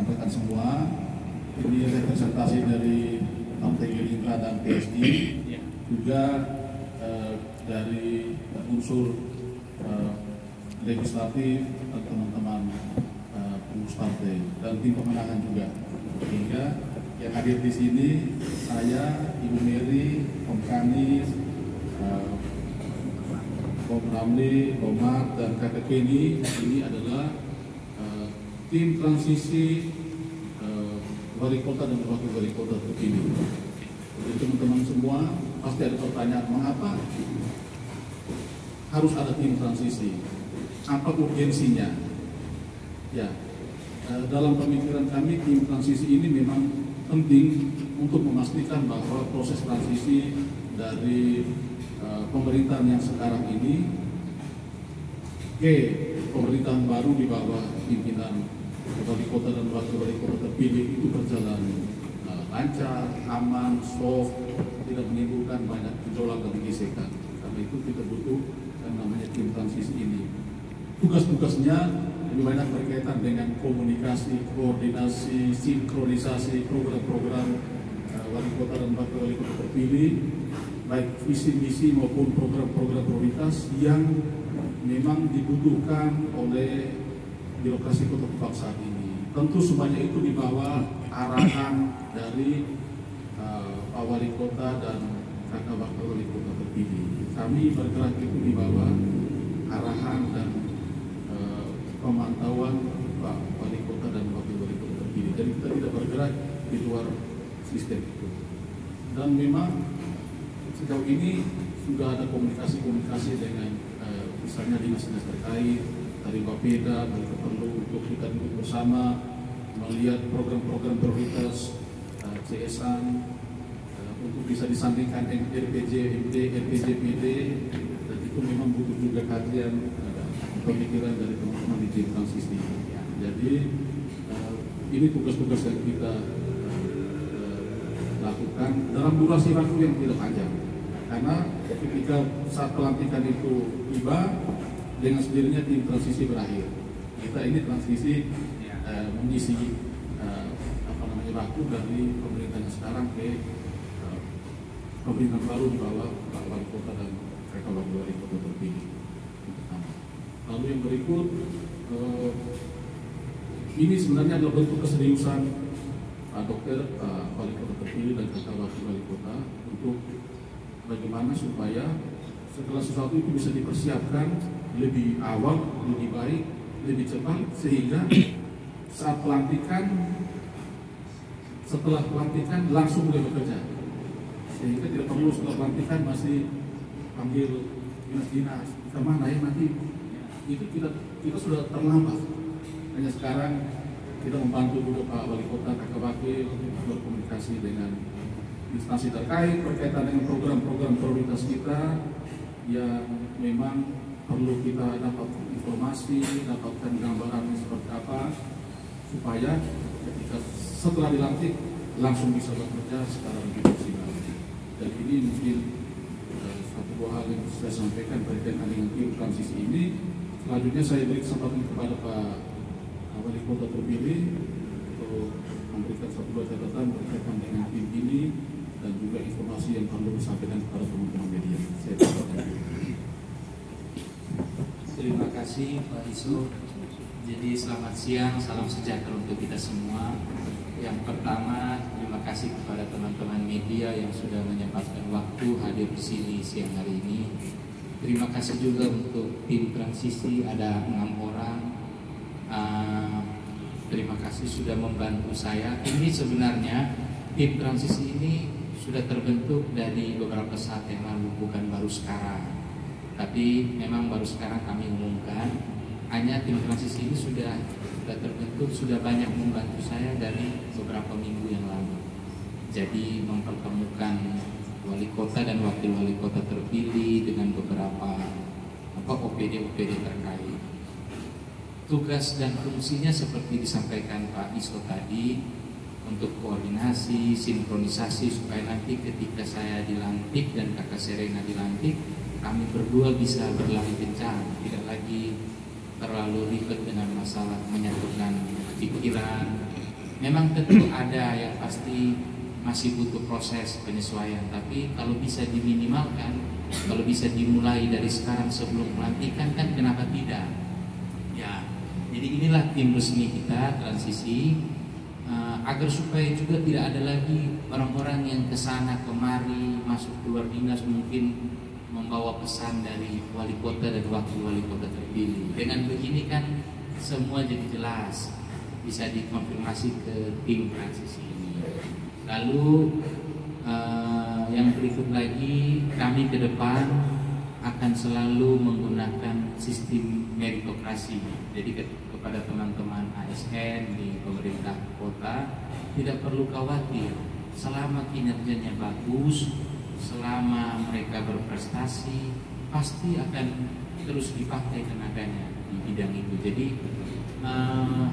rekan-rekan semua, ini representasi dari Partai Gerindra dan PSI, juga dari unsur legislatif dan teman-teman pengurus partai dan tim pemenangan juga. Sehingga yang hadir di sini saya, Ibu Mary, Om Kanis, Om Ramli, Om Mat, dan Kakak Kenny. Ini adalah tim transisi wali kota dan wakil wali kota terpilih. Jadi teman-teman semua pasti ada pertanyaan, mengapa harus ada tim transisi? Apa urgensinya? Ya, dalam pemikiran kami tim transisi ini memang penting untuk memastikan bahwa proses transisi dari pemerintahan yang sekarang ini ke pemerintahan baru di bawah pimpinan wali kota dan wakil wali kota terpilih itu berjalan lancar, aman, soft, tidak menimbulkan banyak gejolak dan gesekan. Karena itu kita butuh yang namanya tim transisi ini. Tugas-tugasnya lebih banyak berkaitan dengan komunikasi, koordinasi, sinkronisasi program-program wali kota dan wakil wali kota terpilih, baik visi misi maupun program-program prioritas yang memang dibutuhkan oleh birokrasi kota Kupang saat ini. Tentu semuanya itu di bawah arahan dari Pak Wali Kota dan Kakak Wakil Wali Kota terpilih. Kami bergerak itu di bawah arahan dan pemantauan Pak Wali Kota dan Wakil Wali Kota terpilih. Jadi kita tidak bergerak di luar sistem itu. Dan memang sejauh ini sudah ada komunikasi dengan misalnya dinas-dinas terkait, dari Bapeda, dari perlu untuk kita duduk bersama melihat program-program prioritas CSA untuk bisa disandingkan RPJ, MD, RPJ, PD, dan itu memang butuh juga kajian pemikiran dari teman-teman di tim transisi. Jadi ini tugas-tugas yang kita lakukan dalam durasi waktu yang tidak panjang, karena ketika saat pelantikan itu tiba, dengan sendirinya tim transisi berakhir. Kita ini transisi mengisi waktu dari pemerintahan sekarang ke pemerintahan baru di bawah Pak Wali Kota dan Kakak Wakil Wali Kota terpilih. Lalu yang berikut, ini sebenarnya adalah bentuk keseriusan Pak Dokter, Pak Wali Kota terpilih dan Kakak Wakil Wali Kota untuk bagaimana supaya segala sesuatu itu bisa dipersiapkan lebih awal, lebih baik, lebih cepat, sehingga saat pelantikan, setelah pelantikan langsung mulai bekerja, sehingga tidak perlu setelah pelantikan masih panggil dinas-dinas kemana ya nanti. Itu kita sudah terlambat. Hanya sekarang kita membantu juga Pak Wali Kota, Kakak Wakil berkomunikasi dengan instansi terkait berkaitan dengan program-program prioritas kita yang memang perlu kita dapat informasi, dapatkan gambaran seperti apa, supaya ketika setelah dilantik langsung bisa bekerja secara lebih maksimal. Dan ini mungkin satu dua hal yang saya sampaikan berkaitan dengan tim transisi ini. Selanjutnya saya beri kesempatan kepada Pak Wali Kota terpilih untuk memberikan satu dua catatan berkaitan dengan tim ini dan juga informasi yang perlu disampaikan kepada teman-teman media. Saya Terima kasih Pak Isu. Jadi selamat siang, salam sejahtera untuk kita semua. Yang pertama, terima kasih kepada teman-teman media yang sudah menyempatkan waktu hadir di sini siang hari ini. Terima kasih juga untuk tim transisi, ada 6 orang. Terima kasih sudah membantu saya. Ini sebenarnya tim transisi ini sudah terbentuk dari beberapa saat yang lalu, bukan baru sekarang. Tapi memang baru sekarang kami umumkan. Hanya tim transisi ini sudah terbentuk, sudah banyak membantu saya dari beberapa minggu yang lalu. Jadi mempertemukan wali kota dan wakil wali kota terpilih dengan beberapa OPD-OPD terkait. Tugas dan fungsinya seperti disampaikan Pak Iso tadi, untuk koordinasi, sinkronisasi supaya nanti ketika saya dilantik dan Kakak Serena dilantik, kami berdua bisa berlari kencang, tidak lagi terlalu ribet dengan masalah menyatukan pikiran, Memang tentu ada yang pasti masih butuh proses penyesuaian, tapi kalau bisa diminimalkan, kalau bisa dimulai dari sekarang sebelum pelantikan kan kenapa tidak? Ya, jadi inilah tim resmi kita transisi, agar supaya juga tidak ada lagi orang-orang yang kesana kemari masuk keluar dinas mungkin membawa pesan dari wali kota dan wakil wali kota terpilih. Dengan begini kan semua jadi jelas, bisa dikonfirmasi ke tim transisi ini. Lalu yang berikut lagi, kami ke depan akan selalu menggunakan sistem meritokrasi. Jadi kepada teman-teman ASN di pemerintah kota tidak perlu khawatir, selama kinerjanya bagus, selama mereka berprestasi, pasti akan terus dipakai tenaganya di bidang itu. Jadi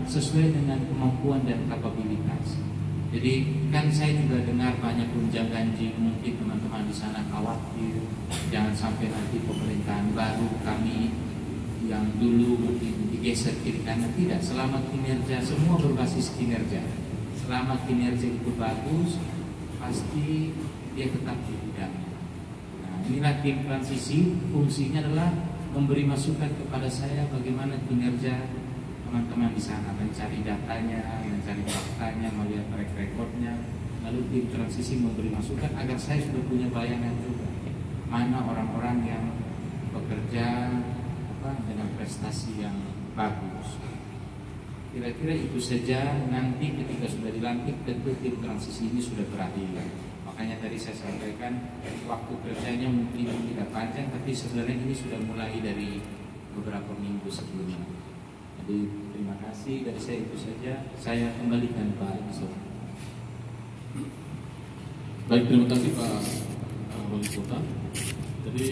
sesuai dengan kemampuan dan kapabilitas. Jadi kan saya juga dengar banyak gonjang-ganjing, mungkin teman-teman di sana khawatir jangan sampai nanti pemerintahan baru kami yang dulu mungkin digeser kiri kanan. Tidak, selama kinerja semua berbasis kinerja. Selama kinerja itu bagus, pasti dia tetap di bidangnya. Nah, inilah tim transisi, fungsinya adalah memberi masukan kepada saya bagaimana kinerja teman-teman di sana, mencari datanya, mencari faktanya, melihat track recordnya. Lalu tim transisi memberi masukan agar saya sudah punya bayangan juga mana orang-orang yang bekerja dengan prestasi yang bagus. Kira-kira itu saja. Nanti ketika sudah dilantik tentu tim transisi ini sudah berakhir. Makanya tadi saya sampaikan waktu kerjanya mungkin tidak panjang, tapi sebenarnya ini sudah mulai dari beberapa minggu sebelumnya. Jadi terima kasih, dari saya itu saja. Saya kembalikan Pak Iso. Baik, terima kasih Pak Wali Kota. Jadi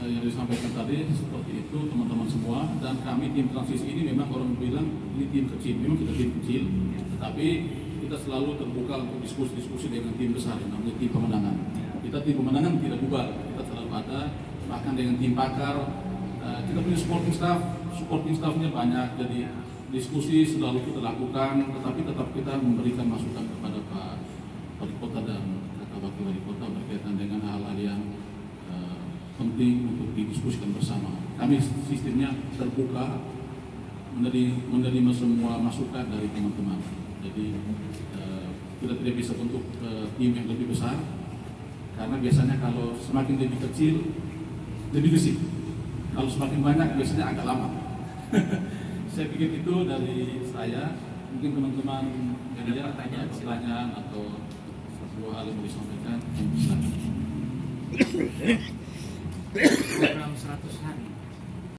yang disampaikan tadi seperti itu teman-teman semua, dan kami tim transisi ini memang orang bilang ini tim kecil, memang kita tim kecil, tetapi kita selalu terbuka untuk diskusi-diskusi dengan tim besar yang namanya tim pemenangan. Kita tim pemenangan tidak bubar, kita selalu ada, bahkan dengan tim pakar. Kita punya supporting staffnya banyak, jadi diskusi selalu kita lakukan, tetapi tetap kita memberikan masukan kepada Pak Wali Kota dan Kakak Wakil Wali Kota berkaitan dengan hal-hal yang penting untuk didiskusikan bersama. Kami sistemnya terbuka, menerima semua masukan dari teman-teman. Jadi kita tidak bisa bentuk tim yang lebih besar, karena biasanya kalau semakin lebih kecil lebih gesit. Kalau semakin banyak biasanya agak lama. Saya pikir itu dari saya. Mungkin teman-teman media ada pertanyaan atau sebuah hal yang mau disampaikan. Program 100 hari.